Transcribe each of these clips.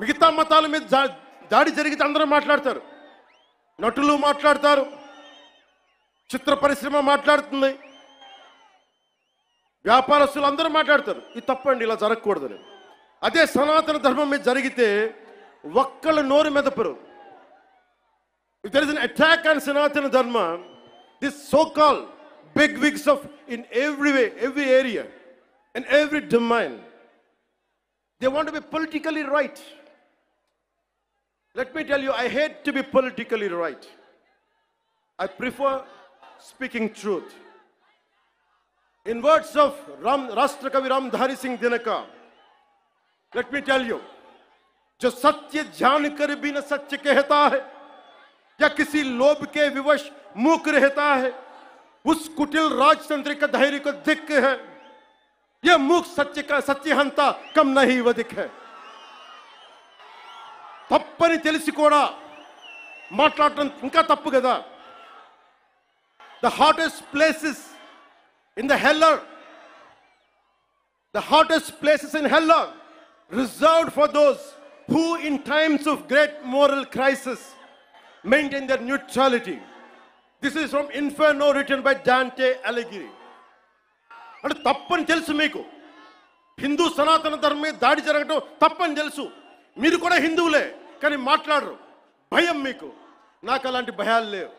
మిగతా మతాల మీద దాడి జరిగితే అందరూ మాట్లాడతారు, నటులు మాట్లాడతారు, చిత్ర పరిశ్రమ మాట్లాడుతుంది, వ్యాపారస్తులు అందరూ మాట్లాడతారు. ఇది తప్పండి, ఇలా జరగకూడదని. అదే సనాతన ధర్మం మీద జరిగితే ఒక్కళ్ళు నోరు మెదపరు. If there is an attack on Sanatana Dharma, this so-called big wigs of in every way, every area, and every domain, they want to be politically right. Let me tell you, I hate to be politically right. I prefer speaking truth. In words of Rashtrakavi Ramdhari Singh Dinaka, let me tell you, जो सत्य जानकर भी न सत्य कहता है या किसी लोभ के विवश मूक रहता है, उस कुटिल राजतंत्र का धैर्य को धिक्क है. यह मूक सत्य का सत्यहंता कम नहीं वधिक है. తప్పని తెలిసి కూడా మాట్లాడటం ఇంకా తప్పు కదా. The hottest places in the hell are reserved for those who in times of great moral crisis maintain their neutrality. This is from Inferno written by Dante Alighieri. అంటే తప్పని తెలుసు మీకు, హిందూ సనాతన ధర్మమే దాడి జరగడం తప్పని తెలుసు, మీరు కూడా హిందువులే కానీ మాట్లాడరు, భయం మీకు. నాకు అలాంటి భయాలు లేవు.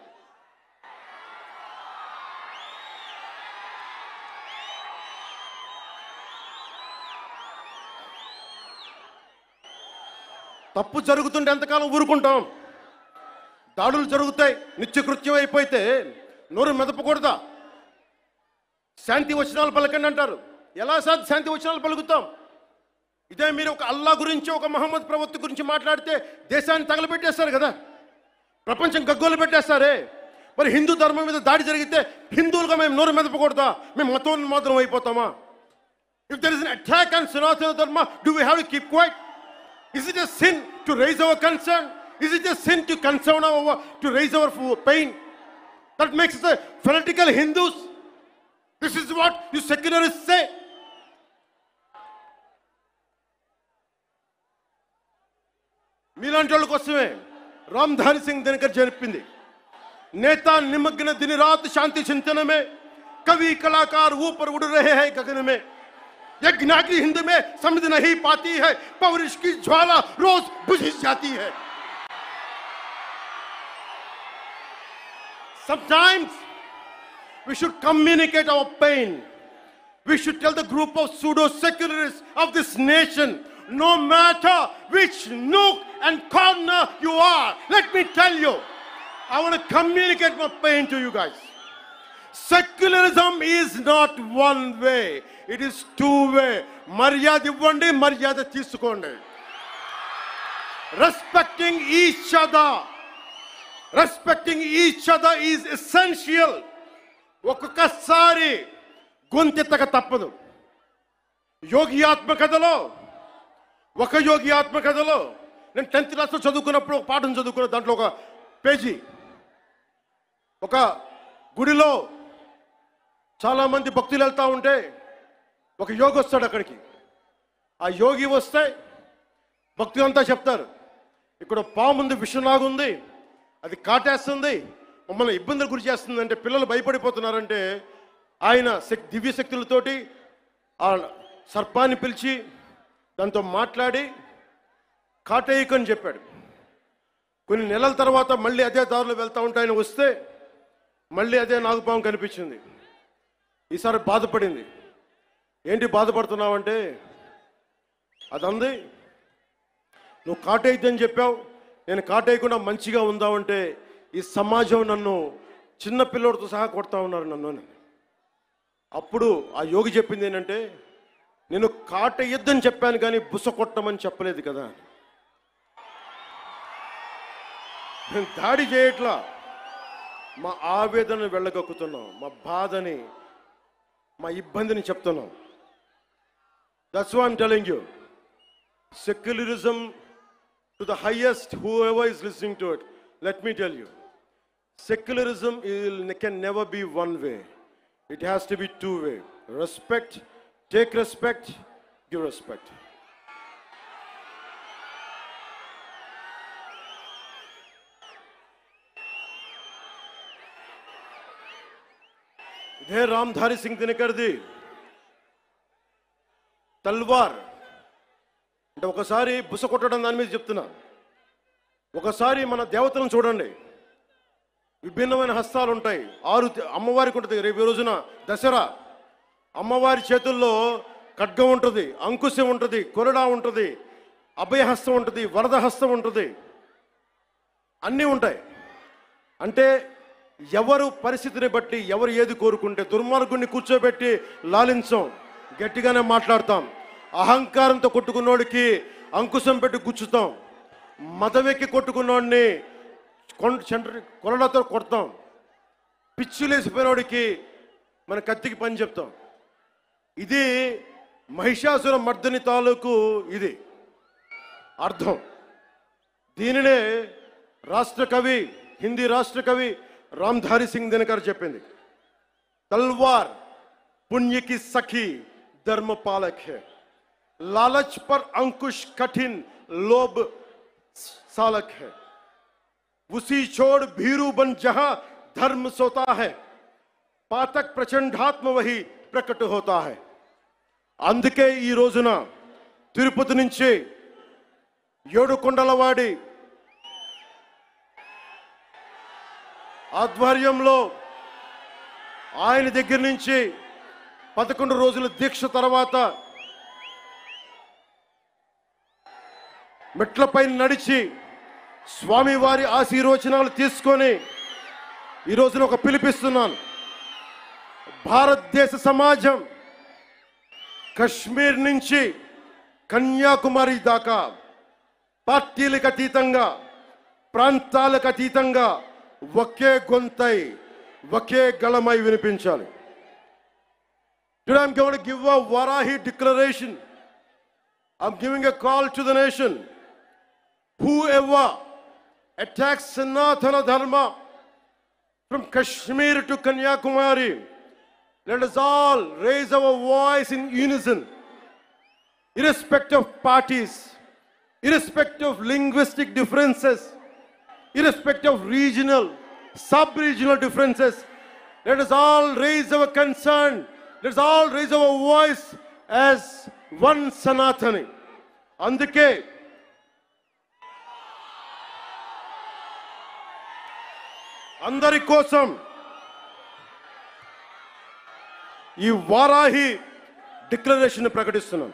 తప్పు జరుగుతుంటే ఎంతకాలం ఊరుకుంటాం? దాడులు జరుగుతాయి, నిత్యకృత్యం అయిపోతే నోరు మెదపకూడదా? శాంతి వచనాలు పలకండి అంటారు. ఎలా శాంతి వచనాలు పలుకుతాం? ఇదే మీరు ఒక అల్లా గురించి, ఒక మహమ్మద్ ప్రవక్త గురించి మాట్లాడితే దేశాన్ని తగలబెట్టేస్తారు కదా, ప్రపంచం గగ్గోలు పెట్టేస్తారే. మరి హిందూ ధర్మం మీద దాడి జరిగితే హిందువులుగా మేము నోరు మెదపకూడదా? మేము మతోన్మాదం అయిపోతామా? If there is an attack on Sanatana Dharma, do we have to keep quiet? Is it a sin to raise our concern? Is it a sin to to raise our pain? That makes us fanatical Hindus. This is what you secularists say. మీలాంటి వాళ్ళ కోసమే రామ్ధారి సింగ్ దినకర్ చెప్పింది, నేతా నిమగ్న दिन रात शांति चिंतन में, कवि कलाकार ऊपर उड़ रहे हैं गगन में. यज्ञाग्नि हिंद में समझ नहीं पाती है, पौरुष की ज्वाला रोज बुझ जाती है. Sometimes we should communicate our pain. We should tell the group of pseudo-secularists of this nation, no matter which nook and corner you are, let me tell you, I want to communicate my pain to you guys. Secularism is not one way, it is two way. Maryada ivvandi, maryada teesukondi. Respecting each other is essential. ఒక్కొక్కసారి గొంతెత్తక తప్పదు. యోగి ఆత్మకథలో నేను 10th క్లాస్లో చదువుకున్నప్పుడు ఒక పాఠం చదువుకున్న, దాంట్లో ఒక పేజీ, ఒక గుడిలో చాలామంది భక్తులు వెళ్తూ ఉంటే ఒక యోగి వస్తాడు అక్కడికి. ఆ యోగి వస్తే భక్తులంతా చెప్తారు, ఇక్కడ పాముంది, విషనాగుంది, అది కాటేస్తుంది, మమ్మల్ని ఇబ్బందులు గురి చేస్తుంది అంటే పిల్లలు భయపడిపోతున్నారంటే ఆయన దివ్య శక్తులతోటి ఆ సర్పాన్ని పిలిచి దాంతో మాట్లాడి కాటేయకని చెప్పాడు. కొన్ని నెలల తర్వాత మళ్ళీ అదే దారిలో వెళ్తూ ఉంటే ఆయన వస్తే మళ్ళీ అదే నాగుపాము కనిపించింది. ఈసారి బాధపడింది. ఏంటి బాధపడుతున్నావంటే, అదంది, నువ్వు కాటేయద్దని చెప్పావు, నేను కాటేయకుండా మంచిగా ఉందామంటే ఈ సమాజం నన్ను చిన్న పిల్లోడితో సహా కొడతా ఉన్నారు నన్ను. అప్పుడు ఆ యోగి చెప్పింది ఏంటంటే, నేను కాటేయద్దని చెప్పాను కానీ బుస కొట్టమని చెప్పలేదు కదా. నేను దాడి చేయట్లా, మా ఆవేదనను వెళ్ళగక్కుతున్నాం, మా బాధని, మా ఇబ్బందిని చెప్తున్నాం. That's why I'm telling you, secularism to the highest, whoever is listening to it, let me tell you, secularism can never be one way. It has to be two way. Respect, take respect, give respect. ఇదే రామ్ధారి సింగ్ దినకర్ది తల్వార్. అంటే ఒకసారి బుస కొట్టడం దాని మీద చెప్తున్నా. ఒకసారి మన దేవతలను చూడండి, విభిన్నమైన హస్తాలు ఉంటాయి. 6 అమ్మవారికి ఉంటుంది. రేపు రోజున దసరా, అమ్మవారి చేతుల్లో ఖడ్గం ఉంటుంది, అంకుశం ఉంటుంది, కొరడా ఉంటుంది, అభయహస్తం ఉంటుంది, వరద హస్తం ఉంటుంది, అన్నీ ఉంటాయి. అంటే ఎవరు పరిస్థితిని బట్టి ఎవరు ఏది కోరుకుంటే, దుర్మార్గుడిని కూర్చోబెట్టి లాలించం, గట్టిగానే మాట్లాడతాం. అహంకారంతో కొట్టుకున్నోడికి అంకుశం పెట్టి గుచ్చుతాం. మదవెక్కి కొట్టుకున్నోడిని కొరడాతో కొడతాం. పిచ్చులేసిపోయినోడికి మన కత్తికి పని చెప్తాం. ఇది మహిషాసుర మర్దని తాలూకు ఇది అర్థం. దీనినే రాష్ట్ర కవి, హిందీ రాష్ట్ర కవి రామ్ధారి సింగ్ దినకర్ చెప్పింది. तलवार पुण्य की सखी धर्म पालक है, लालच पर अंकुश कठिन लोभ सालक है, उसी छोड़ भीरू बन जहां धर्म सोता है, पातक प्रचंडात्म वही प्रकट होता है. అందుకే ఈ రోజున తిరుపతి నుంచి ఏడుకొండలవాడి ఆధ్వర్యంలో ఆయన దగ్గర నుంచి 11 రోజుల దీక్ష తర్వాత మెట్లపై నడిచి స్వామివారి ఆశీర్వచనాలు తీసుకొని ఈ రోజున ఒక పిలిపిస్తున్నాను. భారతదేశ సమాజం కశ్మీర్ నుంచి కన్యాకుమారి దాకా పార్టీలకు అతీతంగా, ప్రాంతాలకు అతీతంగా ఒకే గొంతై, ఒకే గళమై వినిపించాలి. Today I'm going to give a Varahi declaration. I'm giving a call to the nation. Whoever attacks Sanatana Dharma from Kashmir to Kanyakumari, let us all raise our voice in unison, irrespective of parties, irrespective of linguistic differences, irrespective of regional, sub-regional differences. Let us all raise our concern. Let us all raise our voice as one Sanatani. Andike అందరి కోసం ఈ Varahi declaration ప్రకటిస్తున్నాం.